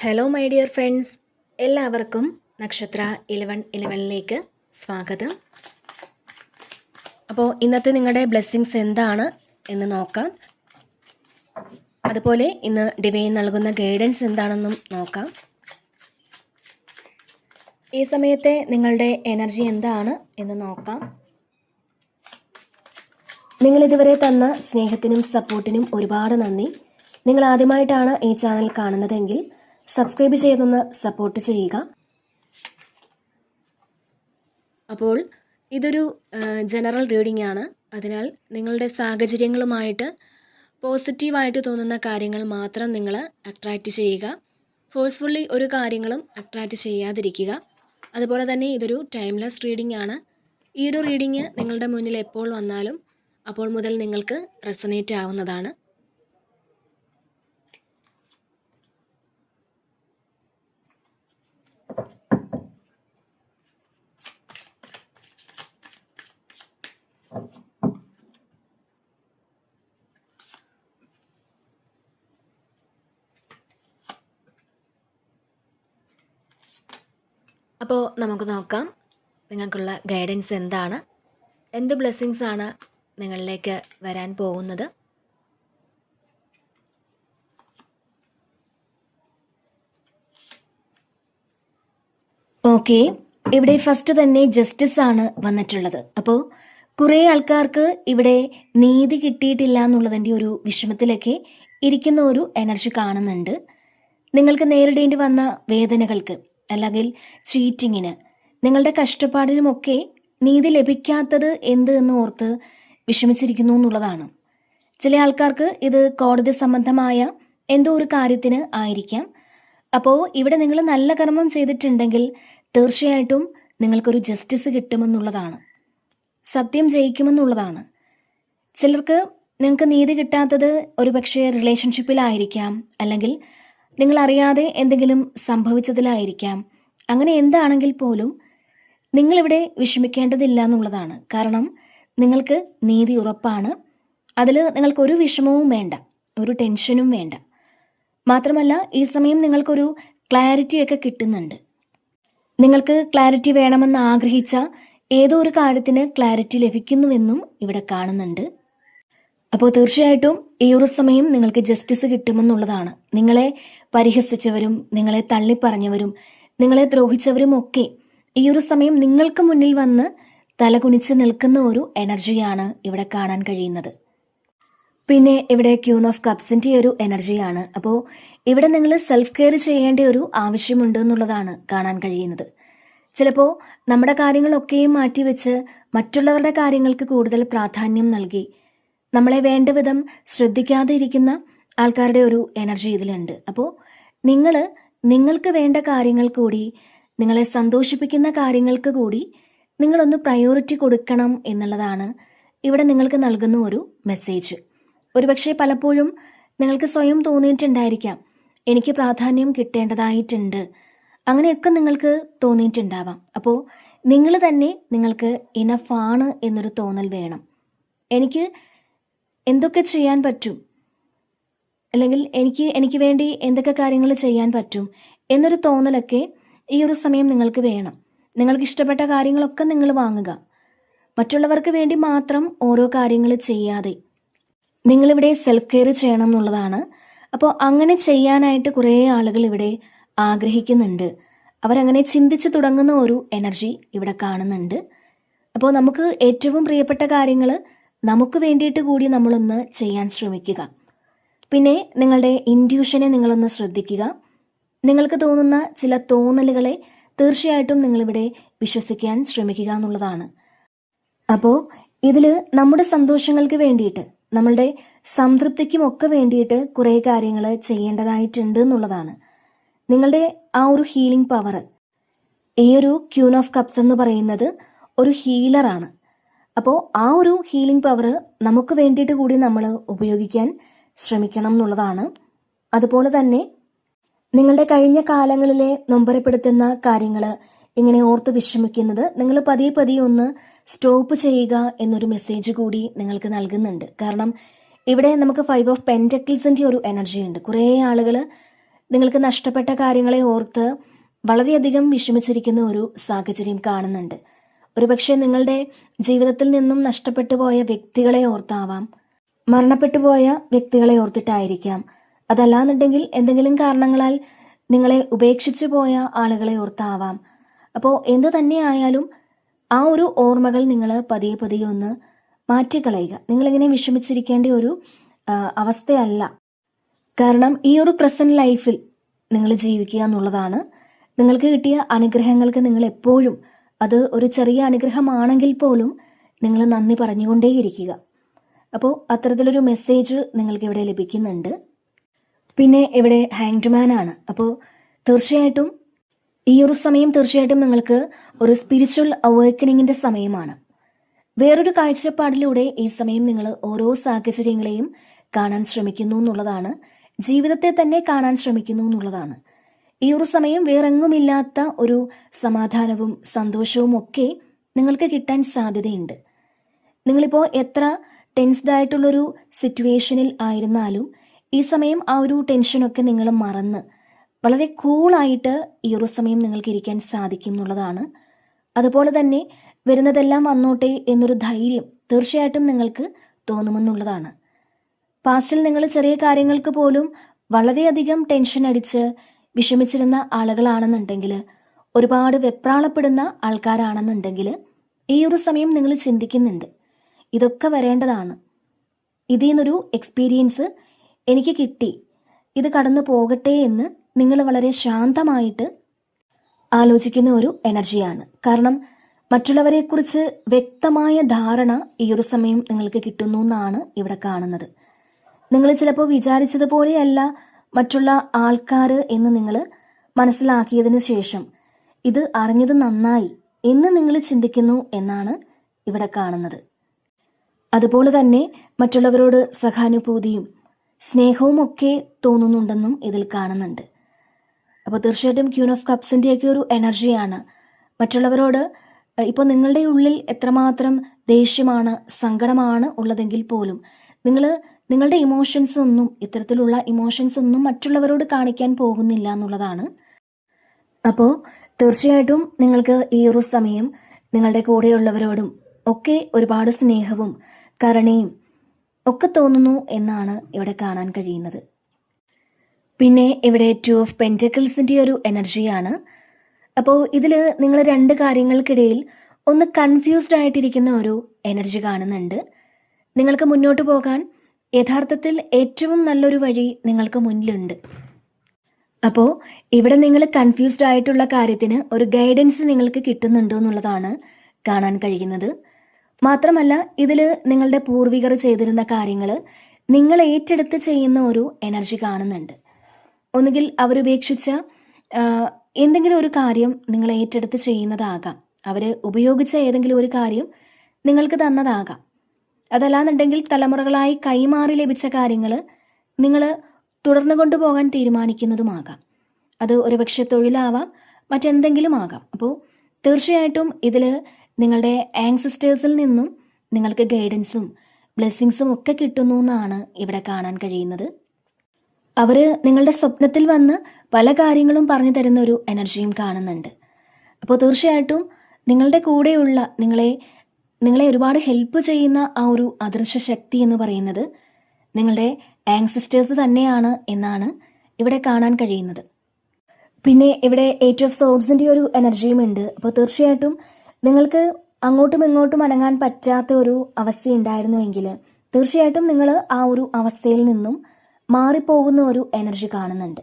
Hello my dear friends, എല്ലാവർക്കും നക്ഷത്ര 1111ലേക്ക് സ്വാഗതം. അപ്പോൾ ഇന്നത്തെ നിങ്ങളുടെ ബ്ലെസ്സിങ്സ് എന്താണ് എന്ന് നോക്കാം. അതുപോലെ ഇന്ന് ഡിവൈൻ നൽകുന്ന ഗൈഡൻസ് എന്താണെന്നും നോക്കാം. ഈ സമയത്തെ നിങ്ങളുടെ എനർജി എന്താണ് എന്ന് നോക്കാം. നിങ്ങളിതുവരെ തന്ന സ്നേഹത്തിനും സപ്പോർട്ടിനും ഒരുപാട് നന്ദി. നിങ്ങൾ ആദ്യമായിട്ടാണ് ഈ ചാനൽ കാണുന്നതെങ്കിൽ സബ്സ്ക്രൈബ് ചെയ്തൊന്ന് സപ്പോർട്ട് ചെയ്യുക. അപ്പോൾ ഇതൊരു ജനറൽ റീഡിംഗ് ആണ്. അതിനാൽ നിങ്ങളുടെ സാഹചര്യങ്ങളുമായിട്ട് പോസിറ്റീവായിട്ട് തോന്നുന്ന കാര്യങ്ങൾ മാത്രം നിങ്ങൾ അട്രാക്റ്റ് ചെയ്യുക. ഫോഴ്സ്ഫുള്ളി ഒരു കാര്യങ്ങളും അട്രാക്റ്റ് ചെയ്യാതിരിക്കുക. അതുപോലെ തന്നെ ഇതൊരു ടൈംലെസ് റീഡിംഗ് ആണ്. ഈ ഒരു റീഡിംഗ് നിങ്ങളുടെ മുന്നിൽ എപ്പോൾ വന്നാലും അപ്പോൾ മുതൽ നിങ്ങൾക്ക് റെസനേറ്റ് ആവുന്നതാണ്. അപ്പോൾ നമുക്ക് നോക്കാം നിങ്ങൾക്കുള്ള ഗൈഡൻസ് എന്താണ്, എന്ത് ബ്ലെസ്സിങ്സ് ആണ് നിങ്ങളിലേക്ക് വരാൻ പോകുന്നത്. ഓക്കെ, ഇവിടെ ഫസ്റ്റ് തന്നെ ജസ്റ്റിസ് ആണ് വന്നിട്ടുള്ളത്. അപ്പോൾ കുറേ ആൾക്കാർക്ക് ഇവിടെ നീതി കിട്ടിയിട്ടില്ല എന്നുള്ളതിൻ്റെ ഒരു വിഷമത്തിലൊക്കെ ഇരിക്കുന്ന ഒരു എനർജി കാണുന്നുണ്ട്. നിങ്ങൾക്ക് നേരിടേണ്ടി വന്ന വേദനകൾക്ക് അല്ലെങ്കിൽ ചീറ്റിങ്ങിന്, നിങ്ങളുടെ കഷ്ടപ്പാടിനുമൊക്കെ നീതി ലഭിക്കാത്തത് എന്ത് എന്ന് ഓർത്ത് വിഷമിച്ചിരിക്കുന്നു എന്നുള്ളതാണ്. ചില ആൾക്കാർക്ക് ഇത് കോടതി സംബന്ധമായ എന്തോ ഒരു കാര്യത്തിന് ആയിരിക്കാം. അപ്പോൾ ഇവിടെ നിങ്ങൾ നല്ല കർമ്മം ചെയ്തിട്ടുണ്ടെങ്കിൽ തീർച്ചയായിട്ടും നിങ്ങൾക്കൊരു ജസ്റ്റിസ് കിട്ടുമെന്നുള്ളതാണ്, സത്യം ജയിക്കുമെന്നുള്ളതാണ്. ചിലർക്ക് നിങ്ങൾക്ക് നീതി കിട്ടാത്തത് ഒരു പക്ഷേ റിലേഷൻഷിപ്പിലായിരിക്കാം, അല്ലെങ്കിൽ നിങ്ങൾ അറിയാതെ എന്തെങ്കിലും സംഭവിച്ചതിലായിരിക്കാം. അങ്ങനെ എന്താണെങ്കിൽ പോലും നിങ്ങളിവിടെ വിഷമിക്കേണ്ടതില്ല എന്നുള്ളതാണ്. കാരണം നിങ്ങൾക്ക് നീതി ഉറപ്പാണ്. അതിൽ നിങ്ങൾക്കൊരു വിഷമവും വേണ്ട, ഒരു ടെൻഷനും വേണ്ട. മാത്രമല്ല ഈ സമയം നിങ്ങൾക്കൊരു ക്ലാരിറ്റിയൊക്കെ കിട്ടുന്നുണ്ട്. നിങ്ങൾക്ക് ക്ലാരിറ്റി വേണമെന്ന് ആഗ്രഹിച്ച ഏതോ ഒരു കാര്യത്തിന് ക്ലാരിറ്റി ലഭിക്കുന്നുവെന്നും ഇവിടെ കാണുന്നുണ്ട്. അപ്പോൾ തീർച്ചയായിട്ടും ഈ ഒരു സമയം നിങ്ങൾക്ക് ജസ്റ്റിസ് കിട്ടുമെന്നുള്ളതാണ്. നിങ്ങളെ പരിഹസിച്ചവരും നിങ്ങളെ തള്ളിപ്പറഞ്ഞവരും നിങ്ങളെ ദ്രോഹിച്ചവരും ഒക്കെ ഈ ഒരു സമയം നിങ്ങൾക്ക് മുന്നിൽ വന്ന് തലകുനിച്ച് നിൽക്കുന്ന ഒരു എനർജിയാണ് ഇവിടെ കാണാൻ കഴിയുന്നത്. പിന്നെ ഇവിടെ ക്യൂൺ ഓഫ് കപ്സിൻ്റെ ഒരു എനർജിയാണ്. അപ്പോൾ ഇവിടെ നിങ്ങൾ സെൽഫ് കെയർ ചെയ്യേണ്ട ഒരു ആവശ്യമുണ്ട് എന്നുള്ളതാണ് കാണാൻ കഴിയുന്നത്. ചിലപ്പോൾ നമ്മുടെ കാര്യങ്ങളൊക്കെയും മാറ്റിവെച്ച് മറ്റുള്ളവരുടെ കാര്യങ്ങൾക്ക് കൂടുതൽ പ്രാധാന്യം നൽകി നമ്മളെ വേണ്ട വിധം ശ്രദ്ധിക്കാതെ ഇരിക്കുന്ന ആൾക്കാരുടെ ഒരു എനർജി ഇതിലുണ്ട്. അപ്പോൾ നിങ്ങൾക്ക് വേണ്ട കാര്യങ്ങൾ കൂടി, നിങ്ങളെ സന്തോഷിപ്പിക്കുന്ന കാര്യങ്ങൾക്ക് കൂടി നിങ്ങളൊന്ന് പ്രയോറിറ്റി കൊടുക്കണം എന്നുള്ളതാണ് ഇവിടെ നിങ്ങൾക്ക് നൽകുന്ന ഒരു മെസ്സേജ്. ഒരുപക്ഷെ പലപ്പോഴും നിങ്ങൾക്ക് സ്വയം തോന്നിയിട്ടുണ്ടായിരിക്കാം, എനിക്ക് പ്രാധാന്യം കിട്ടേണ്ടതായിട്ടുണ്ട്, അങ്ങനെയൊക്കെ നിങ്ങൾക്ക് തോന്നിയിട്ടുണ്ടാവാം. അപ്പോൾ നിങ്ങൾ തന്നെ നിങ്ങൾക്ക് ഇനഫാണ് എന്നൊരു തോന്നൽ വേണം. എനിക്ക് എന്തൊക്കെ ചെയ്യാൻ പറ്റും, അല്ലെങ്കിൽ എനിക്ക് വേണ്ടി എന്തൊക്കെ കാര്യങ്ങൾ ചെയ്യാൻ പറ്റും എന്നൊരു തോന്നലൊക്കെ ഈ ഒരു സമയം നിങ്ങൾക്ക് വേണം. നിങ്ങൾക്ക് ഇഷ്ടപ്പെട്ട കാര്യങ്ങളൊക്കെ നിങ്ങൾ വാങ്ങുക. മറ്റുള്ളവർക്ക് വേണ്ടി മാത്രം ഓരോ കാര്യങ്ങൾ ചെയ്യാതെ നിങ്ങളിവിടെ സെൽഫ് കെയർ ചെയ്യണം എന്നുള്ളതാണ്. അപ്പോൾ അങ്ങനെ ചെയ്യാനായിട്ട് കുറേ ആളുകൾ ഇവിടെ ആഗ്രഹിക്കുന്നുണ്ട്. അവരങ്ങനെ ചിന്തിച്ചു തുടങ്ങുന്ന ഒരു എനർജി ഇവിടെ കാണുന്നുണ്ട്. അപ്പോൾ നമുക്ക് ഏറ്റവും പ്രിയപ്പെട്ട കാര്യങ്ങൾ നമുക്ക് വേണ്ടിയിട്ട് കൂടി നമ്മളൊന്ന് ചെയ്യാൻ ശ്രമിക്കുക. പിന്നെ നിങ്ങളുടെ ഇൻറ്റ്യൂഷനെ നിങ്ങളൊന്ന് ശ്രദ്ധിക്കുക. നിങ്ങൾക്ക് തോന്നുന്ന ചില തോന്നലുകളെ തീർച്ചയായിട്ടും നിങ്ങളിവിടെ വിശ്വസിക്കാൻ ശ്രമിക്കുക എന്നുള്ളതാണ്. അപ്പോൾ ഇതിൽ നമ്മുടെ സന്തോഷങ്ങൾക്ക് വേണ്ടിയിട്ട്, നമ്മളുടെ സംതൃപ്തിക്കുമൊക്കെ വേണ്ടിയിട്ട് കുറേ കാര്യങ്ങൾ ചെയ്യേണ്ടതായിട്ടുണ്ട് എന്നുള്ളതാണ്. നിങ്ങളുടെ ആ ഒരു ഹീലിംഗ് പവർ, ഈ ഒരു ക്യൂൺ ഓഫ് കപ്സ് എന്ന് പറയുന്നത് ഒരു ഹീലറാണ്. അപ്പോൾ ആ ഒരു ഹീലിംഗ് പവർ നമുക്ക് വേണ്ടിയിട്ട് കൂടി നമ്മൾ ഉപയോഗിക്കാൻ ശ്രമിക്കണം എന്നുള്ളതാണ്. അതുപോലെ തന്നെ നിങ്ങളുടെ കഴിഞ്ഞ കാലങ്ങളിലെ നൊമ്പരപ്പെടുത്തുന്ന കാര്യങ്ങൾ ഇങ്ങനെ ഓർത്ത് വിഷമിക്കുന്നത് നിങ്ങൾ പതിയെ പതിയെ ഒന്ന് സ്റ്റോപ്പ് ചെയ്യുക എന്നൊരു മെസ്സേജ് കൂടി നിങ്ങൾക്ക് നൽകുന്നുണ്ട്. കാരണം ഇവിടെ നമുക്ക് 5 ഓഫ് പെൻറ്റക്കിൾസിൻ്റെ ഒരു എനർജി ഉണ്ട്. കുറേ ആളുകൾ നിങ്ങൾക്ക് നഷ്ടപ്പെട്ട കാര്യങ്ങളെ ഓർത്ത് വളരെയധികം വിഷമിച്ചിരിക്കുന്ന ഒരു സാഹചര്യം കാണുന്നുണ്ട്. ഒരുപക്ഷെ നിങ്ങളുടെ ജീവിതത്തിൽ നിന്നും നഷ്ടപ്പെട്ടു പോയ വ്യക്തികളെ ഓർത്താവാം, മരണപ്പെട്ടു പോയ വ്യക്തികളെ ഓർത്തിട്ടായിരിക്കാം. അതല്ലാന്നുണ്ടെങ്കിൽ എന്തെങ്കിലും കാരണങ്ങളാൽ നിങ്ങളെ ഉപേക്ഷിച്ചു പോയ ആളുകളെ ഓർത്താവാം. അപ്പോൾ എന്തു തന്നെയായാലും ആ ഒരു ഓർമ്മകൾ നിങ്ങൾ പതിയെ പതിയെ ഒന്ന് മാറ്റിക്കളയുക. നിങ്ങളിങ്ങനെ വിഷമിച്ചിരിക്കേണ്ട ഒരു അവസ്ഥയല്ല. കാരണം ഈ ഒരു പ്രസന്റ് ലൈഫിൽ നിങ്ങൾ ജീവിക്കുക എന്നുള്ളതാണ്. നിങ്ങൾക്ക് കിട്ടിയ അനുഗ്രഹങ്ങൾക്ക് നിങ്ങൾ എപ്പോഴും, അത് ഒരു ചെറിയ അനുഗ്രഹമാണെങ്കിൽ പോലും നിങ്ങൾ നന്ദി പറഞ്ഞുകൊണ്ടേയിരിക്കുക. അപ്പോൾ അത്തരത്തിലൊരു മെസ്സേജ് നിങ്ങൾക്ക് ഇവിടെ ലഭിക്കുന്നുണ്ട്. പിന്നെ ഇവിടെ ഹാങ്ഡ് മാൻ ആണ്. അപ്പോൾ തീർച്ചയായിട്ടും ഈ ഒരു സമയം തീർച്ചയായിട്ടും നിങ്ങൾക്ക് ഒരു സ്പിരിച്വൽ അവേക്കണിങ്ങിന്റെ സമയമാണ്. വേറൊരു കാഴ്ചപ്പാടിലൂടെ ഈ സമയം നിങ്ങൾ ഓരോ സാഹചര്യങ്ങളെയും കാണാൻ ശ്രമിക്കുന്നു എന്നുള്ളതാണ്. ജീവിതത്തെ തന്നെ കാണാൻ ശ്രമിക്കുന്നു എന്നുള്ളതാണ്. ഈ ഒരു സമയം വേറെങ്ങുമില്ലാത്ത ഒരു സമാധാനവും സന്തോഷവും ഒക്കെ നിങ്ങൾക്ക് കിട്ടാൻ സാധ്യതയുണ്ട്. നിങ്ങളിപ്പോൾ എത്ര ടെൻസ്ഡ് ആയിട്ടുള്ളൊരു സിറ്റുവേഷനിൽ ആയിരുന്നാലും ഈ സമയം ആ ഒരു ടെൻഷനൊക്കെ നിങ്ങൾ മറന്ന് വളരെ കൂളായിട്ട് ഈ ഒരു സമയം നിങ്ങൾക്ക് ഇരിക്കാൻ സാധിക്കും എന്നുള്ളതാണ്. അതുപോലെ തന്നെ വരുന്നതെല്ലാം വന്നോട്ടെ എന്നൊരു ധൈര്യം തീർച്ചയായിട്ടും നിങ്ങൾക്ക് തോന്നുമെന്നുള്ളതാണ്. പാസ്റ്റിൽ നിങ്ങൾ ചെറിയ കാര്യങ്ങൾക്ക് പോലും വളരെയധികം ടെൻഷൻ അടിച്ച് വിഷമിച്ചിരുന്ന ആളുകളാണെന്നുണ്ടെങ്കിൽ, ഒരുപാട് വെപ്രാളപ്പെടുന്ന ആൾക്കാരാണെന്നുണ്ടെങ്കിൽ ഈ ഒരു സമയം നിങ്ങൾ ചിന്തിക്കുന്നുണ്ട്, ഇതൊക്കെ വരേണ്ടതാണ്, ഇതിൽ നിന്നൊരു എക്സ്പീരിയൻസ് എനിക്ക് കിട്ടി, ഇത് കടന്നു പോകട്ടെ എന്ന് നിങ്ങൾ വളരെ ശാന്തമായിട്ട് ആലോചിക്കുന്ന ഒരു എനർജിയാണ്. കാരണം മറ്റുള്ളവരെക്കുറിച്ച് വ്യക്തമായ ധാരണ ഈ ഒരു സമയം നിങ്ങൾക്ക് കിട്ടുന്നു എന്നാണ് ഇവിടെ കാണുന്നത്. നിങ്ങൾ ചിലപ്പോൾ വിചാരിച്ചതുപോലെയല്ല മറ്റുള്ള ആൾക്കാർ എന്ന് നിങ്ങൾ മനസ്സിലാക്കിയതിന് ശേഷം ഇത് അറിഞ്ഞത് നന്നായി എന്ന് നിങ്ങൾ ചിന്തിക്കുന്നു എന്നാണ് ഇവിടെ കാണുന്നത്. അതുപോലെ തന്നെ മറ്റുള്ളവരോട് സഹാനുഭൂതിയും സ്നേഹവും ഒക്കെ തോന്നുന്നുണ്ടെന്നും ഇതിൽ കാണുന്നുണ്ട്. അപ്പോൾ തീർച്ചയായിട്ടും ക്യൂൻ ഓഫ് കപ്സിൻ്റെയൊക്കെ ഒരു എനർജിയാണ്. മറ്റുള്ളവരോട് ഇപ്പോൾ നിങ്ങളുടെ ഉള്ളിൽ എത്രമാത്രം ദേഷ്യമാണ്, സങ്കടമാണ് ഉള്ളതെങ്കിൽ പോലും നിങ്ങളുടെ ഇമോഷൻസ് ഒന്നും, ഇത്തരത്തിലുള്ള ഇമോഷൻസ് ഒന്നും മറ്റുള്ളവരോട് കാണിക്കാൻ പോകുന്നില്ല എന്നുള്ളതാണ്. അപ്പോൾ തീർച്ചയായിട്ടും നിങ്ങൾക്ക് ഈ ഒരു സമയം നിങ്ങളുടെ കൂടെയുള്ളവരോടും ഒക്കെ ഒരുപാട് സ്നേഹവും കരുണയും ഒക്കെ തോന്നുന്നു എന്നാണ് ഇവിടെ കാണാൻ കഴിയുന്നത്. പിന്നെ ഇവിടെ 2 ഓഫ് പെന്റക്കിൾസിൻ്റെ ഒരു എനർജിയാണ്. അപ്പോൾ ഇതിൽ നിങ്ങൾ രണ്ട് കാര്യങ്ങൾക്കിടയിൽ ഒന്ന് കൺഫ്യൂസ്ഡ് ആയിട്ടിരിക്കുന്ന ഒരു എനർജി കാണുന്നുണ്ട്. നിങ്ങൾക്ക് മുന്നോട്ട് പോകാൻ യഥാർത്ഥത്തിൽ ഏറ്റവും നല്ലൊരു വഴി നിങ്ങൾക്ക് മുന്നിലുണ്ട്. അപ്പോൾ ഇവിടെ നിങ്ങൾ കൺഫ്യൂസ്ഡ് ആയിട്ടുള്ള കാര്യത്തിന് ഒരു ഗൈഡൻസ് നിങ്ങൾക്ക് കിട്ടുന്നുണ്ടോ എന്നുള്ളതാണ് കാണാൻ കഴിയുന്നത്. മാത്രമല്ല ഇതിൽ നിങ്ങളുടെ പൂർവികർ ചെയ്തിരുന്ന കാര്യങ്ങൾ നിങ്ങൾ ഏറ്റെടുത്ത് ചെയ്യുന്ന ഒരു എനർജി കാണുന്നുണ്ട്. ഒന്നുകിൽ അവരുപേക്ഷിച്ച എന്തെങ്കിലും ഒരു കാര്യം നിങ്ങൾ ഏറ്റെടുത്ത് ചെയ്യുന്നതാകാം. അവർ ഉപയോഗിച്ച ഏതെങ്കിലും ഒരു കാര്യം നിങ്ങൾക്ക് തന്നതാകാം. അതല്ലാന്നുണ്ടെങ്കിൽ തലമുറകളായി കൈമാറി ലഭിച്ച കാര്യങ്ങൾ നിങ്ങൾ തുടർന്നു കൊണ്ടുപോകാൻ തീരുമാനിക്കുന്നതുമാകാം. അത് ഒരുപക്ഷെ തൊഴിലാവാം, മറ്റെന്തെങ്കിലും ആകാം. അപ്പോൾ തീർച്ചയായിട്ടും ഇതിൽ നിങ്ങളുടെ ആൻസിസ്റ്റേഴ്സിൽ നിന്നും നിങ്ങൾക്ക് ഗൈഡൻസും ബ്ലെസ്സിങ്സും ഒക്കെ കിട്ടുന്നു എന്നാണ് ഇവിടെ കാണാൻ കഴിയുന്നത്. അവർ നിങ്ങളുടെ സ്വപ്നത്തിൽ വന്ന് പല കാര്യങ്ങളും പറഞ്ഞു തരുന്ന ഒരു എനർജിയും കാണുന്നുണ്ട്. അപ്പോൾ തീർച്ചയായിട്ടും നിങ്ങളുടെ കൂടെയുള്ള നിങ്ങളെ ഒരുപാട് ഹെൽപ്പ് ചെയ്യുന്ന ആ ഒരു അദൃശ്യ ശക്തി എന്ന് പറയുന്നത് നിങ്ങളുടെ ആൻസിസ്റ്റേഴ്സ് തന്നെയാണ് എന്നാണ് ഇവിടെ കാണാൻ കഴിയുന്നത്. പിന്നെ ഇവിടെ 8 ഓഫ് സോഡ്സിൻ്റെ ഒരു എനർജിയും ഉണ്ട്. അപ്പോൾ തീർച്ചയായിട്ടും നിങ്ങൾക്ക് അങ്ങോട്ടും ഇങ്ങോട്ടും അനങ്ങാൻ പറ്റാത്ത ഒരു അവസ്ഥയുണ്ടായിരുന്നുവെങ്കിൽ തീർച്ചയായിട്ടും നിങ്ങൾ ആ ഒരു അവസ്ഥയിൽ നിന്നും മാറിപ്പോകുന്ന ഒരു എനർജി കാണുന്നുണ്ട്.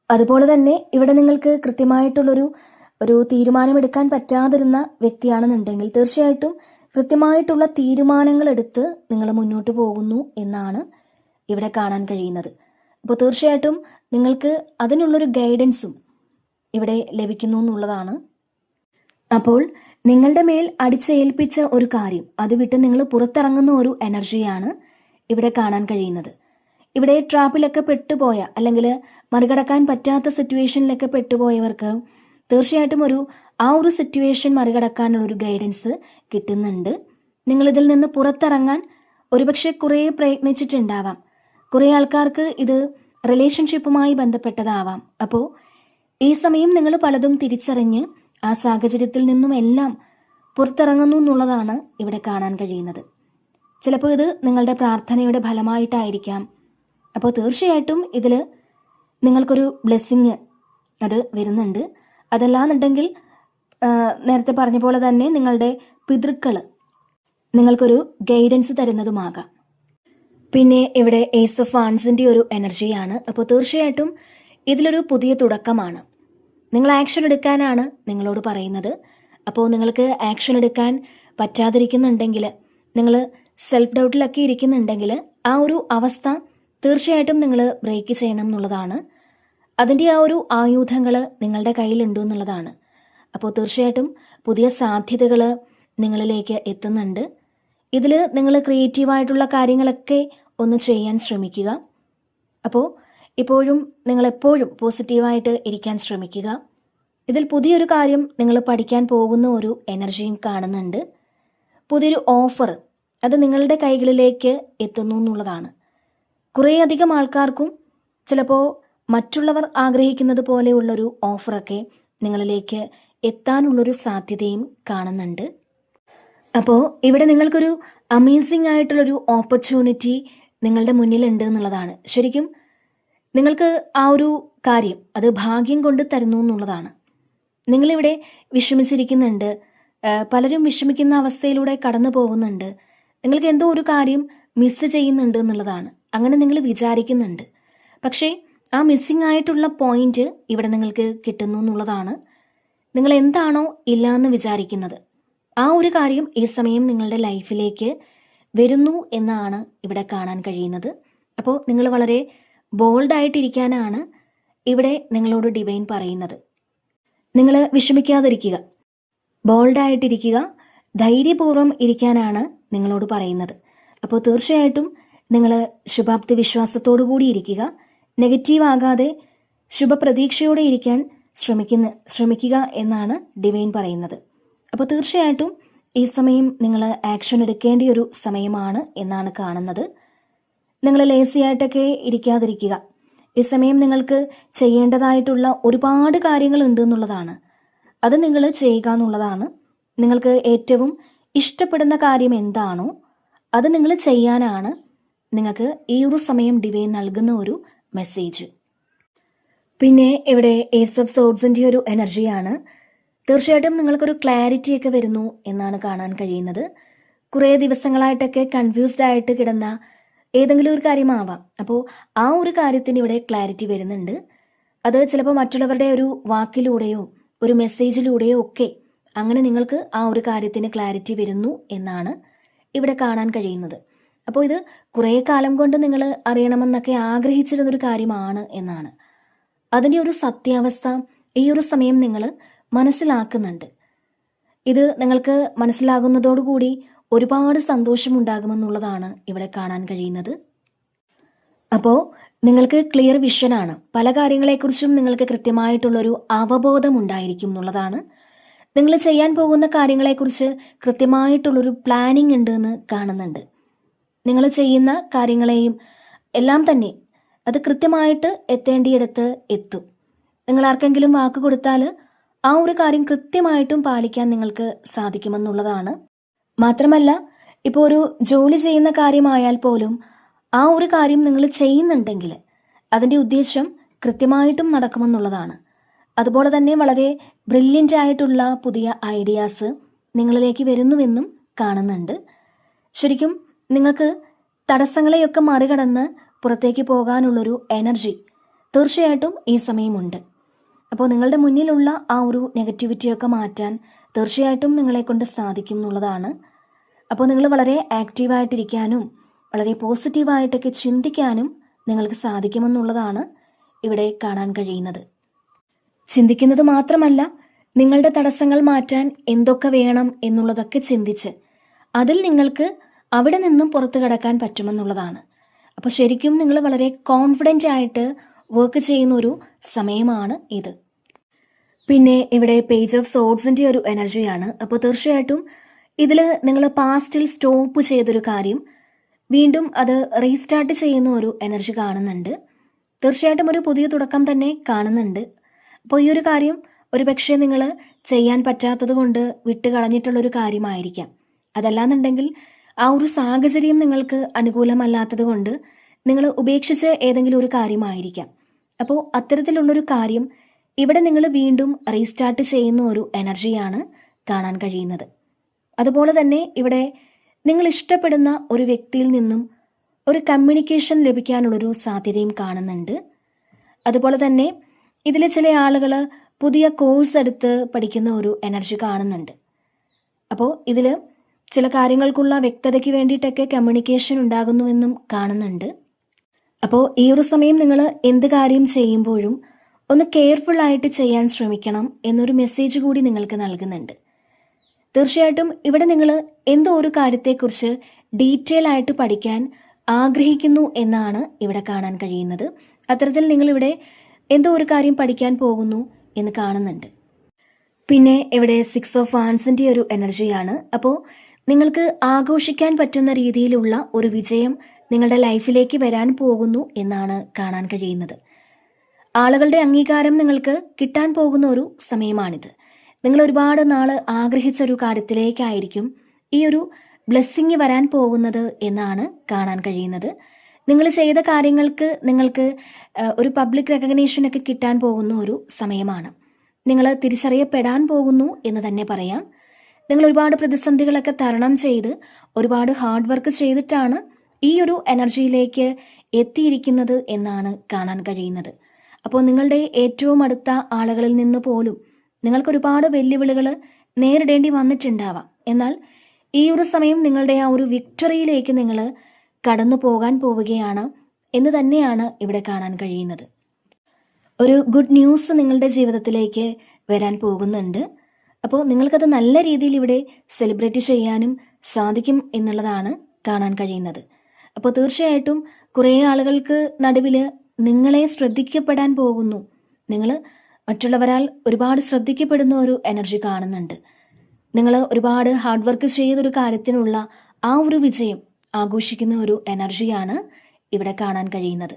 അതുപോലെ തന്നെ ഇവിടെ നിങ്ങൾക്ക് കൃത്യമായിട്ടുള്ളൊരു തീരുമാനമെടുക്കാൻ പറ്റാതിരുന്ന വ്യക്തിയാണെന്നുണ്ടെങ്കിൽ തീർച്ചയായിട്ടും കൃത്യമായിട്ടുള്ള തീരുമാനങ്ങൾ എടുത്ത് നിങ്ങൾ മുന്നോട്ട് പോകുന്നു എന്നാണ് ഇവിടെ കാണാൻ കഴിയുന്നത്. അപ്പോൾ തീർച്ചയായിട്ടും നിങ്ങൾക്ക് അതിനുള്ളൊരു ഗൈഡൻസും ഇവിടെ ലഭിക്കുന്നു എന്നുള്ളതാണ്. അപ്പോൾ നിങ്ങളുടെ മേൽ അടിച്ചേൽപ്പിച്ച ഒരു കാര്യം അത് വിട്ട് നിങ്ങൾ പുറത്തിറങ്ങുന്ന ഒരു എനർജിയാണ് ഇവിടെ കാണാൻ കഴിയുന്നത്. ഇവിടെ ട്രാപ്പിലൊക്കെ പെട്ടുപോയ അല്ലെങ്കിൽ മറികടക്കാൻ പറ്റാത്ത സിറ്റുവേഷനിലൊക്കെ പെട്ടുപോയവർക്ക് തീർച്ചയായിട്ടും ആ ഒരു സിറ്റുവേഷൻ മറികടക്കാനുള്ളൊരു ഗൈഡൻസ് കിട്ടുന്നുണ്ട്. നിങ്ങളിതിൽ നിന്ന് പുറത്തിറങ്ങാൻ ഒരുപക്ഷെ കുറേ പ്രയത്നിച്ചിട്ടുണ്ടാവാം. കുറേ ആൾക്കാർക്ക് ഇത് റിലേഷൻഷിപ്പുമായി ബന്ധപ്പെട്ടതാവാം. അപ്പോൾ ഈ സമയം നിങ്ങൾ പലതും തിരിച്ചറിഞ്ഞ് ആ സാഹചര്യത്തിൽ നിന്നും എല്ലാം പുറത്തിറങ്ങുന്നു എന്നുള്ളതാണ് ഇവിടെ കാണാൻ കഴിയുന്നത്. ചിലപ്പോൾ ഇത് നിങ്ങളുടെ പ്രാർത്ഥനയുടെ ഫലമായിട്ടായിരിക്കാം. അപ്പോൾ തീർച്ചയായിട്ടും ഇതിൽ നിങ്ങൾക്കൊരു ബ്ലെസ്സിങ് അത് വരുന്നുണ്ട്. അതല്ലാന്നുണ്ടെങ്കിൽ നേരത്തെ പറഞ്ഞ പോലെ തന്നെ നിങ്ങളുടെ പിതൃക്കൾ നിങ്ങൾക്കൊരു ഗൈഡൻസ് തരുന്നതുമാകാം. പിന്നെ ഇവിടെ ഏസ് ഓഫ് വാൻസിൻ്റെ ഒരു എനർജിയാണ്. അപ്പോൾ തീർച്ചയായിട്ടും ഇതിലൊരു പുതിയ തുടക്കമാണ്. നിങ്ങൾ ആക്ഷൻ എടുക്കാനാണ് നിങ്ങളോട് പറയുന്നത്. അപ്പോൾ നിങ്ങൾക്ക് ആക്ഷൻ എടുക്കാൻ പറ്റാതിരിക്കുന്നുണ്ടെങ്കിൽ, നിങ്ങൾ സെൽഫ് ഡൗട്ടിലൊക്കെ ഇരിക്കുന്നുണ്ടെങ്കിൽ ആ ഒരു അവസ്ഥ തീർച്ചയായിട്ടും നിങ്ങൾ ബ്രേക്ക് ചെയ്യണം എന്നുള്ളതാണ്. അതിൻ്റെ ആ ഒരു ആയുധങ്ങൾ നിങ്ങളുടെ കയ്യിലുണ്ട് എന്നുള്ളതാണ്. അപ്പോൾ തീർച്ചയായിട്ടും പുതിയ സാധ്യതകൾ നിങ്ങളിലേക്ക് എത്തുന്നുണ്ട്. ഇതിൽ നിങ്ങൾ ക്രിയേറ്റീവായിട്ടുള്ള കാര്യങ്ങളൊക്കെ ഒന്ന് ചെയ്യാൻ ശ്രമിക്കുക. അപ്പോൾ നിങ്ങളെപ്പോഴും പോസിറ്റീവായിട്ട് ഇരിക്കാൻ ശ്രമിക്കുക. ഇതിൽ പുതിയൊരു കാര്യം നിങ്ങൾ പഠിക്കാൻ പോകുന്ന ഒരു എനർജിയും കാണുന്നുണ്ട്. പുതിയൊരു ഓഫർ അത് നിങ്ങളുടെ കൈകളിലേക്ക് എത്തുന്നു എന്നുള്ളതാണ്. കുറേയധികം ആൾക്കാർക്കും ചിലപ്പോൾ മറ്റുള്ളവർ ആഗ്രഹിക്കുന്നത് പോലെയുള്ളൊരു ഓഫറൊക്കെ നിങ്ങളിലേക്ക് എത്താനുള്ളൊരു സാധ്യതയും കാണുന്നുണ്ട്. അപ്പോൾ ഇവിടെ നിങ്ങൾക്കൊരു അമേസിംഗ് ആയിട്ടുള്ളൊരു ഓപ്പർച്യൂണിറ്റി നിങ്ങളുടെ മുന്നിലുണ്ട് എന്നുള്ളതാണ്. ശരിക്കും നിങ്ങൾക്ക് ആ ഒരു കാര്യം അത് ഭാഗ്യം കൊണ്ട് തരുന്നു എന്നുള്ളതാണ്. നിങ്ങളിവിടെ വിഷമിച്ചിരിക്കുന്നുണ്ട്, പലരും വിഷമിക്കുന്ന അവസ്ഥയിലൂടെ കടന്നു പോകുന്നുണ്ട്. നിങ്ങൾക്ക് എന്തോ ഒരു കാര്യം മിസ് ചെയ്യുന്നുണ്ട് എന്നുള്ളതാണ്. അങ്ങനെ നിങ്ങൾ വിചാരിക്കുന്നുണ്ട്. പക്ഷേ ആ മിസ്സിംഗ് ആയിട്ടുള്ള പോയിന്റ് ഇവിടെ നിങ്ങൾക്ക് കിട്ടുന്നു എന്നുള്ളതാണ്. നിങ്ങൾ എന്താണോ ഇല്ല എന്ന് വിചാരിക്കുന്നത് ആ ഒരു കാര്യം ഈ സമയം നിങ്ങളുടെ ലൈഫിലേക്ക് വരുന്നു എന്നാണ് ഇവിടെ കാണാൻ കഴിയുന്നത്. അപ്പോൾ നിങ്ങൾ വളരെ ബോൾഡായിട്ടിരിക്കാനാണ് ഇവിടെ നിങ്ങളോട് ഡിവൈൻ പറയുന്നത്. നിങ്ങൾ വിഷമിക്കാതിരിക്കുക, ബോൾഡായിട്ടിരിക്കുക, ധൈര്യപൂർവ്വം ഇരിക്കാനാണ് നിങ്ങളോട് പറയുന്നത്. അപ്പോൾ തീർച്ചയായിട്ടും നിങ്ങൾ ശുഭാപ്തി വിശ്വാസത്തോടു കൂടി ഇരിക്കുക. നെഗറ്റീവ് ആകാതെ ശുഭപ്രതീക്ഷയോടെ ഇരിക്കാൻ ശ്രമിക്കുക എന്നാണ് ഡിവൈൻ പറയുന്നത്. അപ്പോൾ തീർച്ചയായിട്ടും ഈ സമയം നിങ്ങൾ ആക്ഷൻ എടുക്കേണ്ട ഒരു സമയമാണ് എന്നാണ് കാണുന്നത്. നിങ്ങൾ ലേസിയായിട്ടൊക്കെ ഇരിക്കാതിരിക്കുക. ഈ സമയം നിങ്ങൾക്ക് ചെയ്യേണ്ടതായിട്ടുള്ള ഒരുപാട് കാര്യങ്ങളുണ്ട് എന്നുള്ളതാണ്. അത് നിങ്ങൾ ചെയ്യുക എന്നുള്ളതാണ്. നിങ്ങൾക്ക് ഏറ്റവും ഇഷ്ടപ്പെടുന്ന കാര്യം എന്താണോ അത് നിങ്ങൾ ചെയ്യാനാണ് നിങ്ങൾക്ക് ഈ ഒരു സമയം ഡിവൈൻ നൽകുന്ന ഒരു മെസ്സേജ്. പിന്നെ ഇവിടെ ഏസ് ഓഫ് സോഡ്സിൻ്റെ ഒരു എനർജിയാണ്. തീർച്ചയായിട്ടും നിങ്ങൾക്കൊരു ക്ലാരിറ്റി ഒക്കെ വരുന്നു എന്നാണ് കാണാൻ കഴിയുന്നത്. കുറേ ദിവസങ്ങളായിട്ടൊക്കെ കൺഫ്യൂസ്ഡ് ആയിട്ട് കിടന്ന ഏതെങ്കിലും ഒരു കാര്യമാവാം. അപ്പോൾ ആ ഒരു കാര്യത്തിന് ഇവിടെ ക്ലാരിറ്റി വരുന്നുണ്ട്. അത് ചിലപ്പോൾ മറ്റുള്ളവരുടെ ഒരു വാക്കിലൂടെയോ ഒരു മെസ്സേജിലൂടെയോ ഒക്കെ അങ്ങനെ നിങ്ങൾക്ക് ആ ഒരു കാര്യത്തിന് ക്ലാരിറ്റി വരുന്നു എന്നാണ് ഇവിടെ കാണാൻ കഴിയുന്നത്. അപ്പോൾ ഇത് കുറേ കാലം കൊണ്ട് നിങ്ങൾ അറിയണമെന്നൊക്കെ ആഗ്രഹിച്ചിരുന്നൊരു കാര്യമാണ് എന്നാണ്. അതിൻ്റെ ഒരു സത്യാവസ്ഥ ഈ ഒരു സമയം നിങ്ങൾ മനസ്സിലാക്കുന്നുണ്ട്. ഇത് നിങ്ങൾക്ക് മനസ്സിലാകുന്നതോടുകൂടി ഒരുപാട് സന്തോഷമുണ്ടാകുമെന്നുള്ളതാണ് ഇവിടെ കാണാൻ കഴിയുന്നത്. അപ്പോൾ നിങ്ങൾക്ക് ക്ലിയർ വിഷനാണ്. പല കാര്യങ്ങളെക്കുറിച്ചും നിങ്ങൾക്ക് കൃത്യമായിട്ടുള്ളൊരു അവബോധം ഉണ്ടായിരിക്കും എന്നുള്ളതാണ്. നിങ്ങൾ ചെയ്യാൻ പോകുന്ന കാര്യങ്ങളെക്കുറിച്ച് കൃത്യമായിട്ടുള്ളൊരു പ്ലാനിങ് ഉണ്ട് എന്ന് കാണുന്നുണ്ട്. നിങ്ങൾ ചെയ്യുന്ന കാര്യങ്ങളെയും എല്ലാം തന്നെ അത് കൃത്യമായിട്ട് എത്തേണ്ടിയിടത്ത് എത്തും. നിങ്ങൾ ആർക്കെങ്കിലും വാക്ക് കൊടുത്താൽ ആ ഒരു കാര്യം കൃത്യമായിട്ടും പാലിക്കാൻ നിങ്ങൾക്ക് സാധിക്കുമെന്നുള്ളതാണ്. മാത്രമല്ല ഇപ്പോൾ ഒരു ജോലി ചെയ്യുന്ന കാര്യമായാൽ പോലും ആ ഒരു കാര്യം നിങ്ങൾ ചെയ്യുന്നുണ്ടെങ്കിൽ അതിൻ്റെ ഉദ്ദേശം കൃത്യമായിട്ടും നടക്കുമെന്നുള്ളതാണ്. അതുപോലെ തന്നെ വളരെ ബ്രില്യൻ്റ് ആയിട്ടുള്ള പുതിയ ഐഡിയാസ് നിങ്ങളിലേക്ക് വരുന്നുവെന്നും കാണുന്നുണ്ട്. ശരിക്കും നിങ്ങൾക്ക് തടസ്സങ്ങളെയൊക്കെ മറികടന്ന് പുറത്തേക്ക് പോകാനുള്ളൊരു എനർജി തീർച്ചയായിട്ടും ഈ സമയമുണ്ട്. അപ്പോൾ നിങ്ങളുടെ മുന്നിലുള്ള ആ ഒരു നെഗറ്റിവിറ്റിയൊക്കെ മാറ്റാൻ തീർച്ചയായിട്ടും നിങ്ങളെക്കൊണ്ട് സാധിക്കും എന്നുള്ളതാണ്. അപ്പോൾ നിങ്ങൾ വളരെ ആക്റ്റീവായിട്ടിരിക്കാനും വളരെ പോസിറ്റീവായിട്ടൊക്കെ ചിന്തിക്കാനും നിങ്ങൾക്ക് സാധിക്കുമെന്നുള്ളതാണ് ഇവിടെ കാണാൻ കഴിയുന്നത്. ചിന്തിക്കുന്നത് മാത്രമല്ല, നിങ്ങളുടെ തടസ്സങ്ങൾ മാറ്റാൻ എന്തൊക്കെ വേണം എന്നുള്ളതൊക്കെ ചിന്തിച്ച് അതിൽ നിങ്ങൾക്ക് അവിടെ നിന്നും പുറത്തു കടക്കാൻ പറ്റുമെന്നുള്ളതാണ്. അപ്പോൾ ശരിക്കും നിങ്ങൾ വളരെ കോൺഫിഡൻ്റ് ആയിട്ട് വർക്ക് ചെയ്യുന്ന ഒരു സമയമാണ് ഇത്. പിന്നെ ഇവിടെ പേജ് ഓഫ് സോഡ്സിൻ്റെ ഒരു എനർജിയാണ്. അപ്പോൾ തീർച്ചയായിട്ടും ഇതിൽ നിങ്ങൾ പാസ്റ്റിൽ സ്റ്റോപ്പ് ചെയ്തൊരു കാര്യം വീണ്ടും അത് റീസ്റ്റാർട്ട് ചെയ്യുന്ന ഒരു എനർജി കാണുന്നുണ്ട്. തീർച്ചയായിട്ടും ഒരു പുതിയ തുടക്കം തന്നെ കാണുന്നുണ്ട്. അപ്പോൾ ഈ ഒരു കാര്യം ഒരുപക്ഷെ നിങ്ങൾ ചെയ്യാൻ പറ്റാത്തത് കൊണ്ട് വിട്ടുകളഞ്ഞിട്ടുള്ളൊരു കാര്യമായിരിക്കാം. അതല്ലാന്നുണ്ടെങ്കിൽ ആ ഒരു സാഹചര്യം നിങ്ങൾക്ക് അനുകൂലമല്ലാത്തത് കൊണ്ട് നിങ്ങൾ ഉപേക്ഷിച്ച ഏതെങ്കിലും ഒരു കാര്യമായിരിക്കാം. അപ്പോൾ അത്തരത്തിലുള്ളൊരു കാര്യം ഇവിടെ നിങ്ങൾ വീണ്ടും റീസ്റ്റാർട്ട് ചെയ്യുന്ന ഒരു എനർജിയാണ് കാണാൻ കഴിയുന്നത്. അതുപോലെ തന്നെ ഇവിടെ നിങ്ങൾ ഇഷ്ടപ്പെടുന്ന ഒരു വ്യക്തിയിൽ നിന്നും ഒരു കമ്മ്യൂണിക്കേഷൻ ലഭിക്കാനുള്ളൊരു സാധ്യതയും കാണുന്നുണ്ട്. അതുപോലെ തന്നെ ഇതിൽ ചില ആളുകൾ പുതിയ കോഴ്സ് എടുത്ത് പഠിക്കുന്ന ഒരു എനർജി കാണുന്നുണ്ട്. അപ്പോൾ ഇതിൽ ചില കാര്യങ്ങൾക്കുള്ള വ്യക്തതയ്ക്ക് വേണ്ടിയിട്ടൊക്കെ കമ്മ്യൂണിക്കേഷൻ ഉണ്ടാകുന്നുവെന്നും കാണുന്നുണ്ട്. അപ്പോൾ ഈ ഒരു സമയം നിങ്ങൾ എന്ത് കാര്യം ചെയ്യുമ്പോഴും ഒന്ന് കെയർഫുള്ളായിട്ട് ചെയ്യാൻ ശ്രമിക്കണം എന്നൊരു മെസ്സേജ് കൂടി നിങ്ങൾക്ക് നൽകുന്നുണ്ട്. തീർച്ചയായിട്ടും ഇവിടെ നിങ്ങൾ എന്തോ ഒരു കാര്യത്തെക്കുറിച്ച് ഡീറ്റെയിൽ ആയിട്ട് പഠിക്കാൻ ആഗ്രഹിക്കുന്നു എന്നാണ് ഇവിടെ കാണാൻ കഴിയുന്നത്. അത്തരത്തിൽ നിങ്ങളിവിടെ എന്തോ ഒരു കാര്യം പഠിക്കാൻ പോകുന്നു എന്ന് കാണുന്നുണ്ട്. പിന്നെ ഇവിടെ 6 ഓഫ് വാൻസിൻ്റെ ഒരു എനർജിയാണ്. അപ്പോൾ നിങ്ങൾക്ക് ആഘോഷിക്കാൻ പറ്റുന്ന രീതിയിലുള്ള ഒരു വിജയം നിങ്ങളുടെ ലൈഫിലേക്ക് വരാൻ പോകുന്നു എന്നാണ് കാണാൻ കഴിയുന്നത്. ആളുകളുടെ അംഗീകാരം നിങ്ങൾക്ക് കിട്ടാൻ പോകുന്ന ഒരു സമയമാണിത്. നിങ്ങൾ ഒരുപാട് നാൾ ആഗ്രഹിച്ച ഒരു കാര്യത്തിലേക്കായിരിക്കും ഈ ഒരു ബ്ലെസ്സിങ് വരാൻ പോകുന്നത് എന്നാണ് കാണാൻ കഴിയുന്നത്. നിങ്ങൾ ചെയ്ത കാര്യങ്ങൾക്ക് നിങ്ങൾക്ക് ഒരു പബ്ലിക് റെക്കഗ്നേഷനൊക്കെ കിട്ടാൻ പോകുന്ന ഒരു സമയമാണ്. നിങ്ങൾ തിരിച്ചറിയപ്പെടാൻ പോകുന്നു എന്ന് തന്നെ പറയാം. നിങ്ങൾ ഒരുപാട് പ്രതിസന്ധികളൊക്കെ തരണം ചെയ്ത് ഒരുപാട് ഹാർഡ് വർക്ക് ചെയ്തിട്ടാണ് ഈ ഒരു എനർജിയിലേക്ക് എത്തിയിരിക്കുന്നത് എന്നാണ് കാണാൻ കഴിയുന്നത്. അപ്പോൾ നിങ്ങളുടെ ഏറ്റവും അടുത്ത ആളുകളിൽ നിന്ന് പോലും നിങ്ങൾക്ക് ഒരുപാട് വെല്ലുവിളികൾ നേരിടേണ്ടി വന്നിട്ടുണ്ടാവാം. എന്നാൽ ഈ ഒരു സമയം നിങ്ങളുടെ ആ ഒരു വിക്ടറിയിലേക്ക് നിങ്ങൾ കടന്നു പോകാൻ പോവുകയാണ് എന്ന് തന്നെയാണ് ഇവിടെ കാണാൻ കഴിയുന്നത്. ഒരു ഗുഡ് ന്യൂസ് നിങ്ങളുടെ ജീവിതത്തിലേക്ക് വരാൻ പോകുന്നുണ്ട്. അപ്പോൾ നിങ്ങൾക്കത് നല്ല രീതിയിൽ ഇവിടെ സെലിബ്രേറ്റ് ചെയ്യാനും സാധിക്കും എന്നുള്ളതാണ് കാണാൻ കഴിയുന്നത്. അപ്പോൾ തീർച്ചയായിട്ടും കുറേ ആളുകൾക്ക് നടുവിൽ നിങ്ങളെ ശ്രദ്ധിക്കപ്പെടാൻ പോകുന്നു. നിങ്ങൾ മറ്റുള്ളവരാൽ ഒരുപാട് ശ്രദ്ധിക്കപ്പെടുന്ന ഒരു എനർജി കാണുന്നുണ്ട്. നിങ്ങൾ ഒരുപാട് ഹാർഡ് വർക്ക് ചെയ്തൊരു കാര്യത്തിനുള്ള ആ ഒരു വിജയം ആഘോഷിക്കുന്ന ഒരു എനർജിയാണ് ഇവിടെ കാണാൻ കഴിയുന്നത്.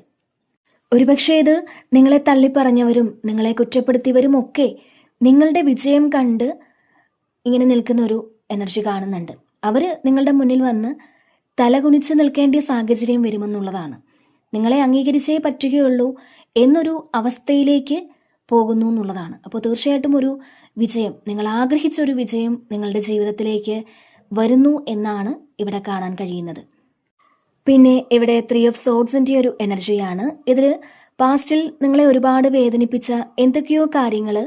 ഒരുപക്ഷെ ഇത് നിങ്ങളെ തള്ളിപ്പറഞ്ഞവരും നിങ്ങളെ കുറ്റപ്പെടുത്തിയവരും ഒക്കെ നിങ്ങളുടെ വിജയം കണ്ട് ഇങ്ങനെ നിൽക്കുന്ന ഒരു എനർജി കാണുന്നുണ്ട്. അവർ നിങ്ങളുടെ മുന്നിൽ വന്ന് തലകുനിച്ച് നിൽക്കേണ്ട സാഹചര്യം വരുമെന്നുള്ളതാണ്. നിങ്ങളെ അംഗീകരിച്ചേ പറ്റുകയുള്ളൂ എന്നൊരു അവസ്ഥയിലേക്ക് പോകുന്നു എന്നുള്ളതാണ്. അപ്പോൾ തീർച്ചയായിട്ടും ഒരു വിജയം, നിങ്ങൾ ആഗ്രഹിച്ച ഒരു വിജയം നിങ്ങളുടെ ജീവിതത്തിലേക്ക് വരുന്നു എന്നാണ് ഇവിടെ കാണാൻ കഴിയുന്നത്. പിന്നെ ഇവിടെ 3 ഓഫ് സോഡ്സിൻ്റെ ഒരു എനർജിയാണ്. ഇതിൽ പാസ്റ്റിൽ നിങ്ങളെ ഒരുപാട് വേദനിപ്പിച്ച എന്തൊക്കെയോ കാര്യങ്ങൾ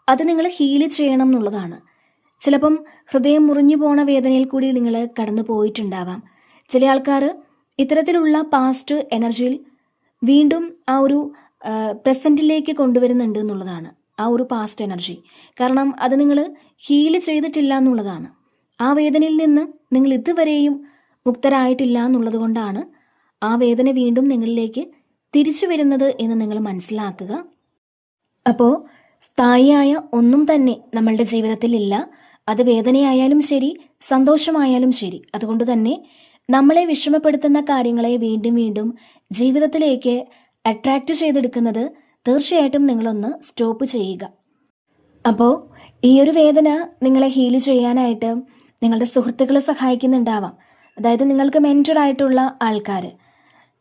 അത് നിങ്ങൾ ഹീൽ ചെയ്യണം എന്നുള്ളതാണ്. ചിലപ്പം ഹൃദയം മുറിഞ്ഞു പോണ വേദനയിൽ കൂടി നിങ്ങൾ കടന്നു പോയിട്ടുണ്ടാവാം. ചില ആൾക്കാർ ഇത്തരത്തിലുള്ള പാസ്റ്റ് എനർജിയിൽ വീണ്ടും ആ ഒരു പ്രസൻറ്റിലേക്ക് കൊണ്ടുവരുന്നുണ്ട് എന്നുള്ളതാണ് ആ ഒരു പാസ്റ്റ് എനർജി. കാരണം അത് നിങ്ങൾ ഹീൽ ചെയ്തിട്ടില്ല എന്നുള്ളതാണ്. ആ വേദനയിൽ നിന്ന് നിങ്ങൾ ഇതുവരെയും മുക്തരായിട്ടില്ല എന്നുള്ളത് കൊണ്ടാണ് ആ വേദന വീണ്ടും നിങ്ങളിലേക്ക് തിരിച്ചു വരുന്നത് എന്ന് നിങ്ങൾ മനസ്സിലാക്കുക. അപ്പോൾ സ്ഥായിയായ ഒന്നും തന്നെ നമ്മളുടെ ജീവിതത്തിൽ ഇല്ല. അത് വേദനയായാലും ശരി, സന്തോഷമായാലും ശരി. അതുകൊണ്ട് തന്നെ നമ്മളെ വിഷമപ്പെടുത്തുന്ന കാര്യങ്ങളെ വീണ്ടും വീണ്ടും ജീവിതത്തിലേക്ക് അട്രാക്റ്റ് ചെയ്തെടുക്കുന്നത് തീർച്ചയായിട്ടും നിങ്ങളൊന്ന് സ്റ്റോപ്പ് ചെയ്യുക. അപ്പോൾ ഈ ഒരു വേദന നിങ്ങളെ ഹീൽ ചെയ്യാനായിട്ട് നിങ്ങളുടെ സുഹൃത്തുക്കളെ സഹായിക്കുന്നുണ്ടാവാം. അതായത് നിങ്ങൾക്ക് മെൻറ്ററായിട്ടുള്ള ആൾക്കാർ,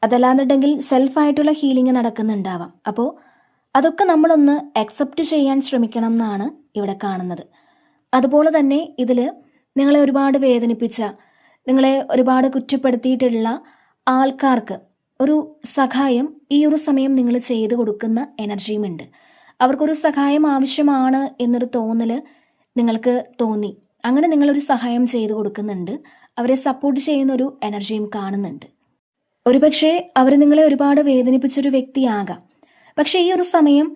അതല്ലാന്നുണ്ടെങ്കിൽ സെൽഫായിട്ടുള്ള ഹീലിംഗ് നടക്കുന്നുണ്ടാവാം. അപ്പോൾ അതൊക്കെ നമ്മളൊന്ന് അക്സെപ്റ്റ് ചെയ്യാൻ ശ്രമിക്കണം എന്നാണ് ഇവിടെ കാണുന്നത്. അതുപോലെ തന്നെ ഇതിൽ നിങ്ങളെ ഒരുപാട് വേദനിപ്പിച്ച, നിങ്ങളെ ഒരുപാട് കുറ്റപ്പെടുത്തിയിട്ടുള്ള ആൾക്കാർക്ക് ഒരു സഹായം ഈ ഒരു സമയം നിങ്ങൾ ചെയ്തു കൊടുക്കുന്ന എനർജിയുമുണ്ട്. അവർക്കൊരു സഹായം ആവശ്യമാണ് എന്നൊരു തോന്നൽ നിങ്ങൾക്ക് തോന്നി. അങ്ങനെ നിങ്ങളൊരു സഹായം ചെയ്തു കൊടുക്കുന്നുണ്ട്. അവരെ സപ്പോർട്ട് ചെയ്യുന്നൊരു എനർജിയും കാണുന്നുണ്ട്. ഒരുപക്ഷെ അവർ നിങ്ങളെ ഒരുപാട് വേദനിപ്പിച്ചൊരു വ്യക്തിയാകാം. പക്ഷേ ഈ ഒരു സമയം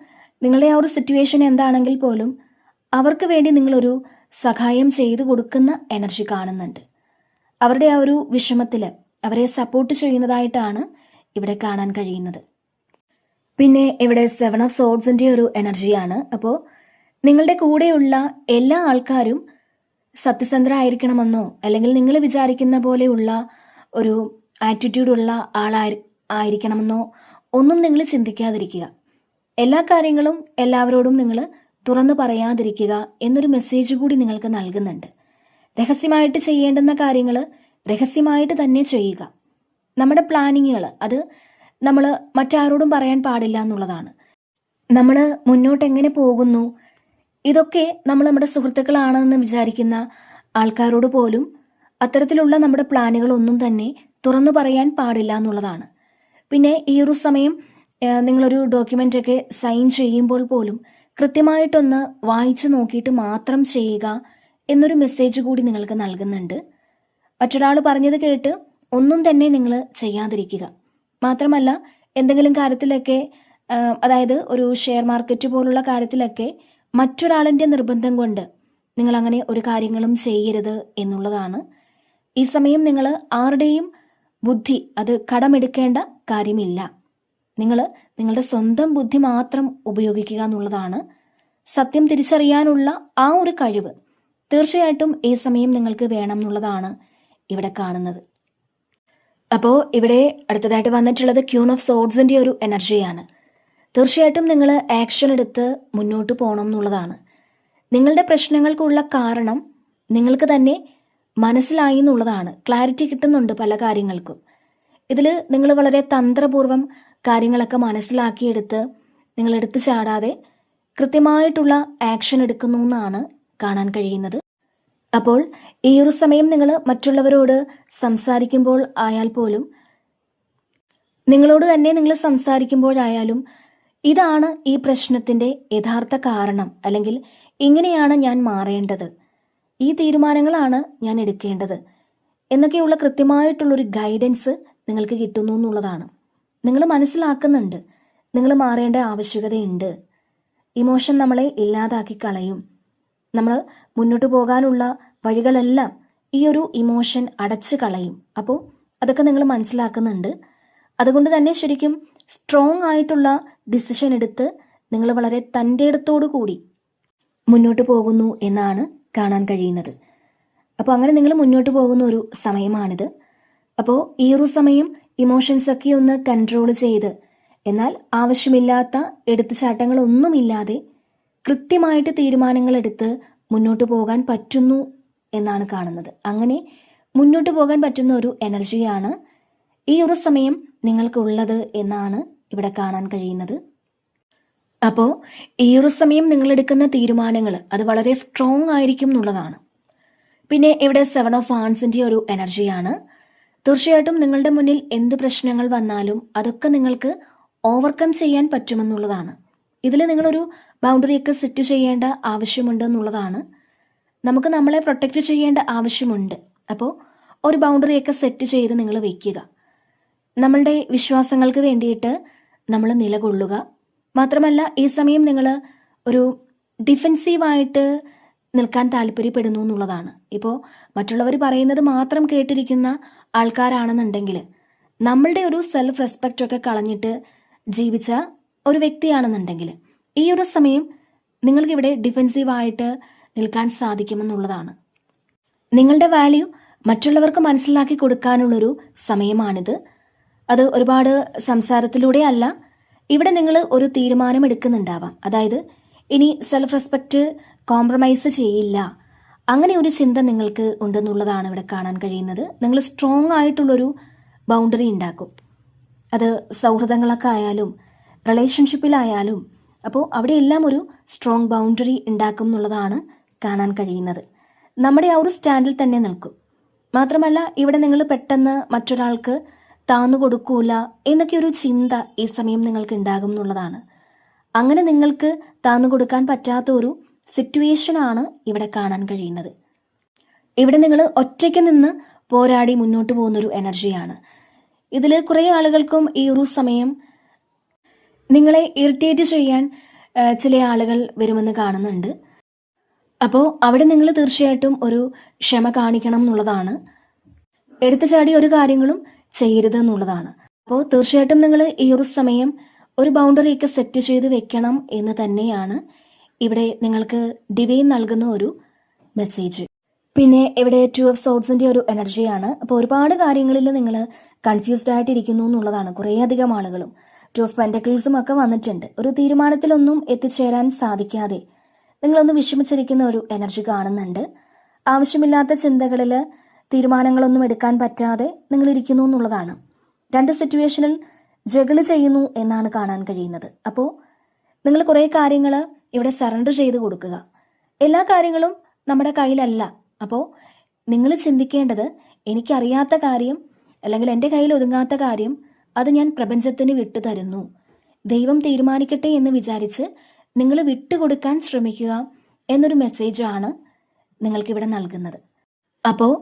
നിങ്ങളുടെ ആ ഒരു സിറ്റുവേഷൻ എന്താണെങ്കിൽ പോലും അവർക്ക് വേണ്ടി നിങ്ങളൊരു സഹായം ചെയ്തു കൊടുക്കുന്ന എനർജി കാണുന്നുണ്ട്. അവരുടെ ആ ഒരു വിഷമത്തിൽ അവരെ സപ്പോർട്ട് ചെയ്യുന്നതായിട്ടാണ് ഇവിടെ കാണാൻ കഴിയുന്നത്. പിന്നെ ഇവിടെ 7 ഓഫ് സോഡ്സിൻ്റെ ഒരു എനർജിയാണ്. അപ്പോൾ നിങ്ങളുടെ കൂടെയുള്ള എല്ലാ ആൾക്കാരും സത്യസന്ധരായിരിക്കണമെന്നോ അല്ലെങ്കിൽ നിങ്ങൾ വിചാരിക്കുന്ന പോലെയുള്ള ഒരു ആറ്റിറ്റ്യൂഡുള്ള ആയിരിക്കണമെന്നോ ഒന്നും നിങ്ങൾ ചിന്തിക്കാതിരിക്കുക. എല്ലാ കാര്യങ്ങളും എല്ലാവരോടും നിങ്ങൾ തുറന്നു പറയാതിരിക്കുക എന്നൊരു മെസ്സേജ് കൂടി നിങ്ങൾക്ക് നൽകുന്നുണ്ട്. രഹസ്യമായിട്ട് ചെയ്യേണ്ടുന്ന കാര്യങ്ങൾ രഹസ്യമായിട്ട് തന്നെ ചെയ്യുക. നമ്മുടെ പ്ലാനിങ്ങുകൾ അത് നമ്മൾ മറ്റാരോടും പറയാൻ പാടില്ല എന്നുള്ളതാണ്. നമ്മൾ മുന്നോട്ട് എങ്ങനെ പോകുന്നു, ഇതൊക്കെ നമ്മൾ നമ്മുടെ സുഹൃത്തുക്കളാണെന്ന് വിചാരിക്കുന്ന ആൾക്കാരോട് പോലും അത്തരത്തിലുള്ള നമ്മുടെ പ്ലാനുകളൊന്നും തന്നെ തുറന്നു പറയാൻ പാടില്ല എന്നുള്ളതാണ്. പിന്നെ ഈ ഒരു സമയം നിങ്ങളൊരു ഡോക്യുമെൻ്റ് ഒക്കെ സൈൻ ചെയ്യുമ്പോൾ പോലും കൃത്യമായിട്ടൊന്ന് വായിച്ചു നോക്കിയിട്ട് മാത്രം ചെയ്യുക എന്നൊരു മെസ്സേജ് കൂടി നിങ്ങൾക്ക് നൽകുന്നുണ്ട്. മറ്റൊരാൾ പറഞ്ഞത് കേട്ട് ഒന്നും തന്നെ നിങ്ങൾ ചെയ്യാതിരിക്കുക. മാത്രമല്ല, എന്തെങ്കിലും കാര്യത്തിലൊക്കെ അതായത് ഒരു ഷെയർ മാർക്കറ്റ് പോലുള്ള കാര്യത്തിലൊക്കെ മറ്റൊരാളിൻ്റെ നിർബന്ധം കൊണ്ട് നിങ്ങൾ അങ്ങനെ ഒരു കാര്യങ്ങളും ചെയ്യരുത് എന്നുള്ളതാണ്. ഈ സമയം നിങ്ങൾ ആരുടെയും ബുദ്ധി അത് കടമെടുക്കേണ്ട കാര്യമില്ല. നിങ്ങൾ നിങ്ങളുടെ സ്വന്തം ബുദ്ധി മാത്രം ഉപയോഗിക്കുക എന്നുള്ളതാണ്. സത്യം തിരിച്ചറിയാനുള്ള ആ ഒരു കഴിവ് തീർച്ചയായിട്ടും ഈ സമയം നിങ്ങൾക്ക് വേണം എന്നുള്ളതാണ് ഇവിടെ കാണുന്നത്. അപ്പോൾ ഇവിടെ അടുത്തതായിട്ട് വന്നിട്ടുള്ളത് ക്യൂൺ ഓഫ് സോഡ്സിൻ്റെ ഒരു എനർജിയാണ്. തീർച്ചയായിട്ടും നിങ്ങൾ ആക്ഷൻ എടുത്ത് മുന്നോട്ട് പോകണം എന്നുള്ളതാണ്. നിങ്ങളുടെ പ്രശ്നങ്ങൾക്കുള്ള കാരണം നിങ്ങൾക്ക് തന്നെ മനസ്സിലായി എന്നുള്ളതാണ്. ക്ലാരിറ്റി കിട്ടുന്നുണ്ട് പല കാര്യങ്ങൾക്കും. ഇതിൽ നിങ്ങൾ വളരെ തന്ത്രപൂർവ്വം കാര്യങ്ങളൊക്കെ മനസ്സിലാക്കിയെടുത്ത് നിങ്ങൾ എടുത്തു ചാടാതെ കൃത്യമായിട്ടുള്ള ആക്ഷൻ എടുക്കുന്നു എന്നാണ് കാണാൻ കഴിയുന്നത്. അപ്പോൾ ഈ ഒരു സമയം നിങ്ങൾ മറ്റുള്ളവരോട് സംസാരിക്കുമ്പോൾ ആയാൽ പോലും, നിങ്ങളോട് തന്നെ നിങ്ങൾ സംസാരിക്കുമ്പോഴായാലും ഇതാണ് ഈ പ്രശ്നത്തിൻ്റെ യഥാർത്ഥ കാരണം, അല്ലെങ്കിൽ ഇങ്ങനെയാണ് ഞാൻ മാറേണ്ടത്, ഈ തീരുമാനങ്ങളാണ് ഞാൻ എടുക്കേണ്ടത് എന്നൊക്കെയുള്ള കൃത്യമായിട്ടുള്ളൊരു ഗൈഡൻസ് നിങ്ങൾക്ക് കിട്ടുന്നു എന്നുള്ളതാണ്. നിങ്ങൾ മനസ്സിലാക്കുന്നുണ്ട് നിങ്ങൾ മാറേണ്ട ആവശ്യകതയുണ്ട്. ഇമോഷൻ നമ്മളെ ഇല്ലാതാക്കി കളയും. നമ്മൾ മുന്നോട്ട് പോകാനുള്ള വഴികളെല്ലാം ഈ ഒരു ഇമോഷൻ അടച്ചു കളയും. അപ്പോൾ അതൊക്കെ നിങ്ങൾ മനസ്സിലാക്കുന്നുണ്ട്. അതുകൊണ്ട് തന്നെ ശരിക്കും സ്ട്രോങ് ആയിട്ടുള്ള ഡിസിഷൻ എടുത്ത് നിങ്ങൾ വളരെ തൻ്റെടത്തോടു കൂടി മുന്നോട്ട് പോകുന്നു എന്നാണ് കാണാൻ കഴിയുന്നത്. അപ്പോൾ അങ്ങനെ നിങ്ങൾ മുന്നോട്ട് പോകുന്ന ഒരു സമയമാണിത്. അപ്പോൾ ഈ ഒരു സമയം ഇമോഷൻസൊക്കെ ഒന്ന് കൺട്രോൾ ചെയ്ത്, എന്നാൽ ആവശ്യമില്ലാത്ത എടുത്തുചാട്ടങ്ങളൊന്നുമില്ലാതെ കൃത്യമായിട്ട് തീരുമാനങ്ങൾ എടുത്ത് മുന്നോട്ട് പോകാൻ പറ്റുന്നു എന്നാണ് കാണുന്നത്. അങ്ങനെ മുന്നോട്ട് പോകാൻ പറ്റുന്ന ഒരു എനർജിയാണ് ഈ ഒരു സമയം നിങ്ങൾക്കുള്ളത് എന്നാണ് ഇവിടെ കാണാൻ കഴിയുന്നത്. അപ്പോൾ ഈ ഒരു സമയം നിങ്ങളെടുക്കുന്ന തീരുമാനങ്ങൾ അത് വളരെ സ്ട്രോങ് ആയിരിക്കും എന്നുള്ളതാണ്. പിന്നെ ഇവിടെ 7 ഓഫ് വാൻഡ്സിൻ്റെ ഒരു എനർജിയാണ്. തീർച്ചയായിട്ടും നിങ്ങളുടെ മുന്നിൽ എന്ത് പ്രശ്നങ്ങൾ വന്നാലും അതൊക്കെ നിങ്ങൾക്ക് ഓവർകം ചെയ്യാൻ പറ്റുമെന്നുള്ളതാണ്. ഇതിൽ നിങ്ങളൊരു ബൗണ്ടറിയൊക്കെ സെറ്റ് ചെയ്യേണ്ട ആവശ്യമുണ്ട് എന്നുള്ളതാണ്. നമുക്ക് നമ്മളെ പ്രൊട്ടക്റ്റ് ചെയ്യേണ്ട ആവശ്യമുണ്ട്. അപ്പോൾ ഒരു ബൗണ്ടറിയൊക്കെ സെറ്റ് ചെയ്ത് നിങ്ങൾ വയ്ക്കുക. നമ്മളുടെ വിശ്വാസങ്ങൾക്ക് വേണ്ടിയിട്ട് നമ്മൾ നിലകൊള്ളുക. മാത്രമല്ല, ഈ സമയം നിങ്ങൾ ഒരു ഡിഫെൻസീവായിട്ട് നിൽക്കാൻ താല്പര്യപ്പെടുന്നു എന്നുള്ളതാണ്. ഇപ്പോൾ മറ്റുള്ളവർ പറയുന്നത് മാത്രം കേട്ടിരിക്കുന്ന ആൾക്കാരാണെന്നുണ്ടെങ്കിൽ, നമ്മളുടെ ഒരു സെൽഫ് റെസ്പെക്റ്റ് ഒക്കെ കളഞ്ഞിട്ട് ജീവിച്ച ഒരു വ്യക്തിയാണെന്നുണ്ടെങ്കിൽ ഈ ഒരു സമയം നിങ്ങൾക്കിവിടെ ഡിഫെൻസീവായിട്ട് നിൽക്കാൻ സാധിക്കുമെന്നുള്ളതാണ്. നിങ്ങളുടെ വാല്യൂ മറ്റുള്ളവർക്ക് മനസ്സിലാക്കി കൊടുക്കാനുള്ളൊരു സമയമാണിത്. അത് ഒരുപാട് സംസാരത്തിലൂടെ അല്ല, ഇവിടെ നിങ്ങൾ ഒരു തീരുമാനം എടുക്കുന്നുണ്ടാവാം. അതായത് ഇനി സെൽഫ് റെസ്പെക്റ്റ് കോംപ്രമൈസ് ചെയ്യില്ല, അങ്ങനെ ഒരു ചിന്ത നിങ്ങൾക്ക് ഉണ്ടെന്നുള്ളതാണ് ഇവിടെ കാണാൻ കഴിയുന്നത്. നിങ്ങൾ സ്ട്രോങ് ആയിട്ടുള്ളൊരു ബൗണ്ടറി ഉണ്ടാക്കും. അത് സൗഹൃദങ്ങളൊക്കെ ആയാലും റിലേഷൻഷിപ്പിലായാലും, അപ്പോൾ അവിടെയെല്ലാം ഒരു സ്ട്രോങ് ബൗണ്ടറി ഉണ്ടാക്കും എന്നുള്ളതാണ് കാണാൻ കഴിയുന്നത്. നമ്മുടെ ആ ഒരു സ്റ്റാൻഡിൽ തന്നെ നിൽക്കും. മാത്രമല്ല, ഇവിടെ നിങ്ങൾ പെട്ടെന്ന് മറ്റൊരാൾക്ക് താന്നു കൊടുക്കൂല എന്നൊക്കെ ഒരു ചിന്ത ഈ സമയം നിങ്ങൾക്ക് ഉണ്ടാകും എന്നുള്ളതാണ്. അങ്ങനെ നിങ്ങൾക്ക് താന്നു കൊടുക്കാൻ പറ്റാത്ത ഒരു സിറ്റുവേഷനാണ് ഇവിടെ കാണാൻ കഴിയുന്നത്. ഇവിടെ നിങ്ങൾ ഒറ്റയ്ക്ക് നിന്ന് പോരാടി മുന്നോട്ട് പോകുന്നൊരു എനർജിയാണ്. ഇതിൽ കുറേ ആളുകൾക്കും ഈ ഒരു സമയം നിങ്ങളെ ഇറിറ്റേറ്റ് ചെയ്യാൻ ചില ആളുകൾ വരുമെന്ന് കാണുന്നുണ്ട്. അപ്പോൾ അവിടെ നിങ്ങൾ തീർച്ചയായിട്ടും ഒരു ക്ഷമ കാണിക്കണം എന്നുള്ളതാണ്. എടുത്തുചാടി ഒരു കാര്യങ്ങളും ചെയ്യരുത് എന്നുള്ളതാണ്. അപ്പോൾ തീർച്ചയായിട്ടും നിങ്ങൾ ഈ ഒരു സമയം ഒരു ബൗണ്ടറിയൊക്കെ സെറ്റ് ചെയ്ത് വെക്കണം എന്ന് തന്നെയാണ് ഇവിടെ നിങ്ങൾക്ക് ഡിവൈൻ നൽകുന്ന ഒരു മെസ്സേജ്. പിന്നെ ഇവിടെ 2 ഓഫ് സോഡ്സിൻ്റെ ഒരു എനർജിയാണ്. അപ്പോൾ ഒരുപാട് കാര്യങ്ങളിൽ നിങ്ങൾ കൺഫ്യൂസ്ഡ് ആയിട്ടിരിക്കുന്നു എന്നുള്ളതാണ് കുറേയധികം ആളുകളും. ടു ഓഫ് പെൻറ്റക്കിൾസും ഒക്കെ വന്നിട്ടുണ്ട്. ഒരു തീരുമാനത്തിലൊന്നും എത്തിച്ചേരാൻ സാധിക്കാതെ നിങ്ങളൊന്ന് വിഷമിച്ചിരിക്കുന്ന ഒരു എനർജി കാണുന്നുണ്ട്. ആവശ്യമില്ലാത്ത ചിന്തകളിൽ തീരുമാനങ്ങളൊന്നും എടുക്കാൻ പറ്റാതെ നിങ്ങൾ ഇരിക്കുന്നു എന്നുള്ളതാണ്. 2 സിറ്റുവേഷനിൽ ജഗിൾ ചെയ്യുന്നു എന്നാണ് കാണാൻ കഴിയുന്നത്. അപ്പോൾ നിങ്ങൾ കുറേ കാര്യങ്ങൾ ഇവിടെ സറണ്ടർ ചെയ്ത് കൊടുക്കുക. എല്ലാ കാര്യങ്ങളും നമ്മുടെ കയ്യിലല്ല. അപ്പോൾ നിങ്ങൾ ചിന്തിക്കേണ്ടത്, എനിക്കറിയാത്ത കാര്യം അല്ലെങ്കിൽ എൻ്റെ കയ്യിൽ ഒതുങ്ങാത്ത കാര്യം അത് ഞാൻ പ്രപഞ്ചത്തിന് വിട്ടു തരുന്നു, ദൈവം തീരുമാനിക്കട്ടെ എന്ന് വിചാരിച്ച് നിങ്ങൾ വിട്ടുകൊടുക്കാൻ ശ്രമിക്കുക എന്നൊരു മെസ്സേജാണ് നിങ്ങൾക്കിവിടെ നൽകുന്നത്. അപ്പോൾ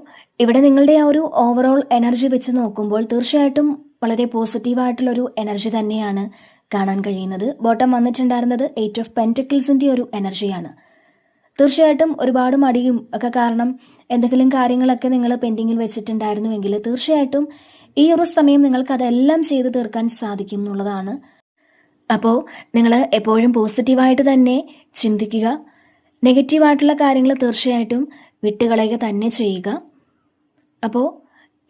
ഇവിടെ നിങ്ങളുടെ ആ ഒരു ഓവറോൾ എനർജി വെച്ച് നോക്കുമ്പോൾ തീർച്ചയായിട്ടും വളരെ പോസിറ്റീവായിട്ടുള്ളൊരു എനർജി തന്നെയാണ് കാണാൻ കഴിയുന്നത്. ബോട്ടം വന്നിട്ടുണ്ടായിരുന്നത് 8 ഓഫ് പെൻറ്റക്കിൾസിൻ്റെ ഒരു എനർജിയാണ്. തീർച്ചയായിട്ടും ഒരുപാട് മടിയും ഒക്കെ കാരണം എന്തെങ്കിലും കാര്യങ്ങളൊക്കെ നിങ്ങൾ പെൻഡിങ്ങിൽ വെച്ചിട്ടുണ്ടായിരുന്നുവെങ്കിൽ തീർച്ചയായിട്ടും ഈ ഒരു സമയം നിങ്ങൾക്ക് അതെല്ലാം ചെയ്തു തീർക്കാൻ സാധിക്കും എന്നുള്ളതാണ്. അപ്പോൾ നിങ്ങൾ എപ്പോഴും പോസിറ്റീവായിട്ട് തന്നെ ചിന്തിക്കുക. നെഗറ്റീവായിട്ടുള്ള കാര്യങ്ങൾ തീർച്ചയായിട്ടും വിട്ടുകളയുക തന്നെ ചെയ്യുക. അപ്പോൾ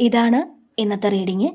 ഇതാണ് ഇന്നത്തെ റീഡിങ്.